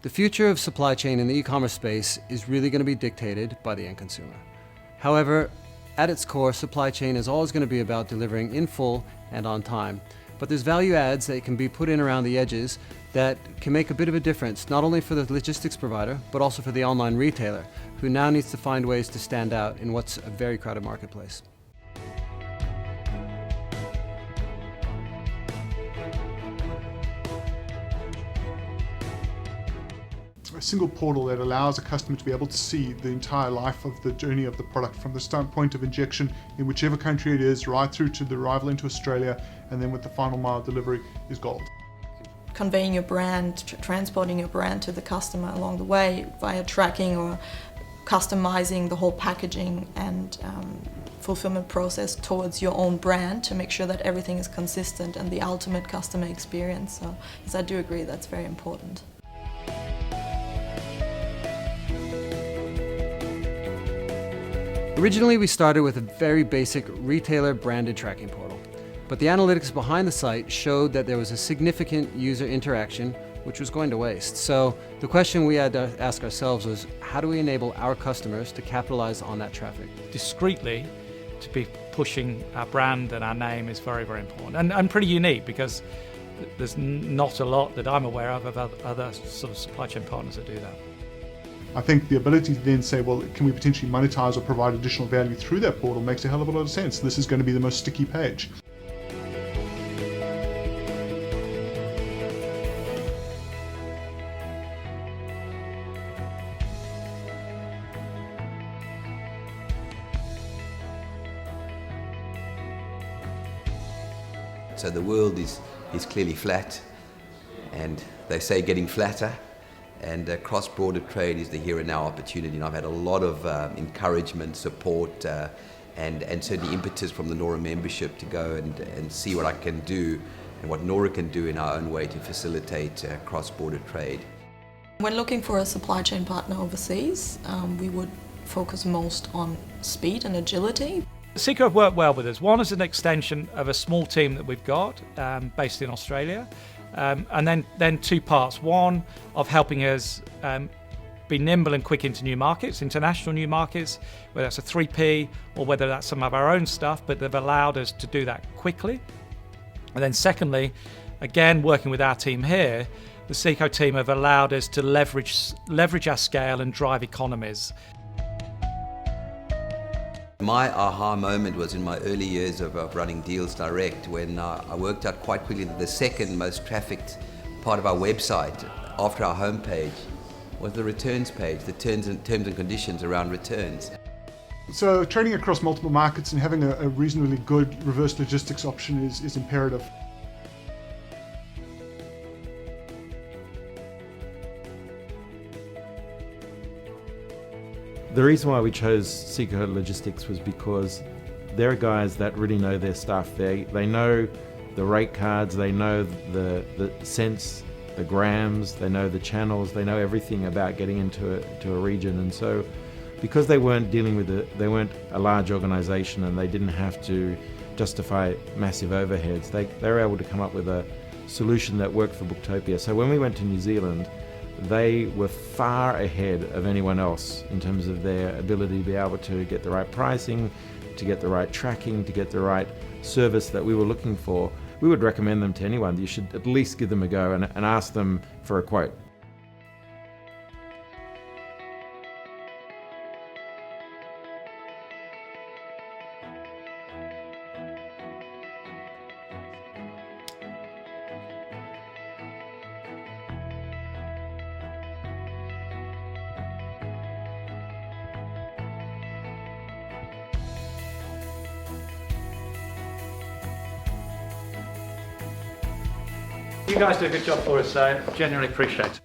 The future of supply chain in the e-commerce space is really going to be dictated by the end consumer. However, at its core, supply chain is always going to be about delivering in full and on time. But there's value adds that can be put in around the edges that can make a bit of a difference, not only for the logistics provider, but also for the online retailer, who now needs to find ways to stand out in what's a very crowded marketplace. A single portal that allows a customer to be able to see the entire life of the journey of the product from the start point of injection in whichever country it is, right through to the arrival into Australia, and then with the final mile delivery is gold. Conveying your brand, transporting your brand to the customer along the way via tracking or customizing the whole packaging and fulfillment process towards your own brand to make sure that everything is consistent and the ultimate customer experience. So yes, I do agree that's very important. Originally, we started with a very basic retailer branded tracking portal, but the analytics behind the site showed that there was a significant user interaction which was going to waste. So the question we had to ask ourselves was, how do we enable our customers to capitalize on that traffic? Discreetly, to be pushing our brand and our name is very, very important and pretty unique, because there's not a lot that I'm aware of other sort of supply chain partners that do that. I think the ability to then say, well, can we potentially monetize or provide additional value through that portal makes a hell of a lot of sense. This is going to be the most sticky page. So the world is clearly flat, and they say getting flatter. And cross-border trade is the here and now opportunity. And I've had a lot of encouragement, support, and certainly impetus from the Nora membership to go and see what I can do and what Nora can do in our own way to facilitate cross-border trade. When looking for a supply chain partner overseas, we would focus most on speed and agility. Seko have worked well with us. One is an extension of a small team that we've got based in Australia. And then two parts. One of helping us be nimble and quick into new markets, international new markets, whether that's a 3P or whether that's some of our own stuff, but they've allowed us to do that quickly. And then secondly, again, working with our team here, the Seko team have allowed us to leverage our scale and drive economies. My aha moment was in my early years of running Deals Direct, when I worked out quite quickly that the second most trafficked part of our website after our homepage was the returns page, the terms and conditions around returns. So trading across multiple markets and having a reasonably good reverse logistics option is imperative. The reason why we chose Seko Logistics was because they're guys that really know their stuff. They know the rate cards, they know the cents, the grams, they know the channels, they know everything about getting into a region. And so because they weren't dealing with they weren't a large organization and they didn't have to justify massive overheads, they were able to come up with a solution that worked for Booktopia. So when we went to New Zealand, they were far ahead of anyone else in terms of their ability to be able to get the right pricing, to get the right tracking, to get the right service that we were looking for. We would recommend them to anyone. You should at least give them a go and ask them for a quote. You guys do a good job for us, so genuinely appreciate it.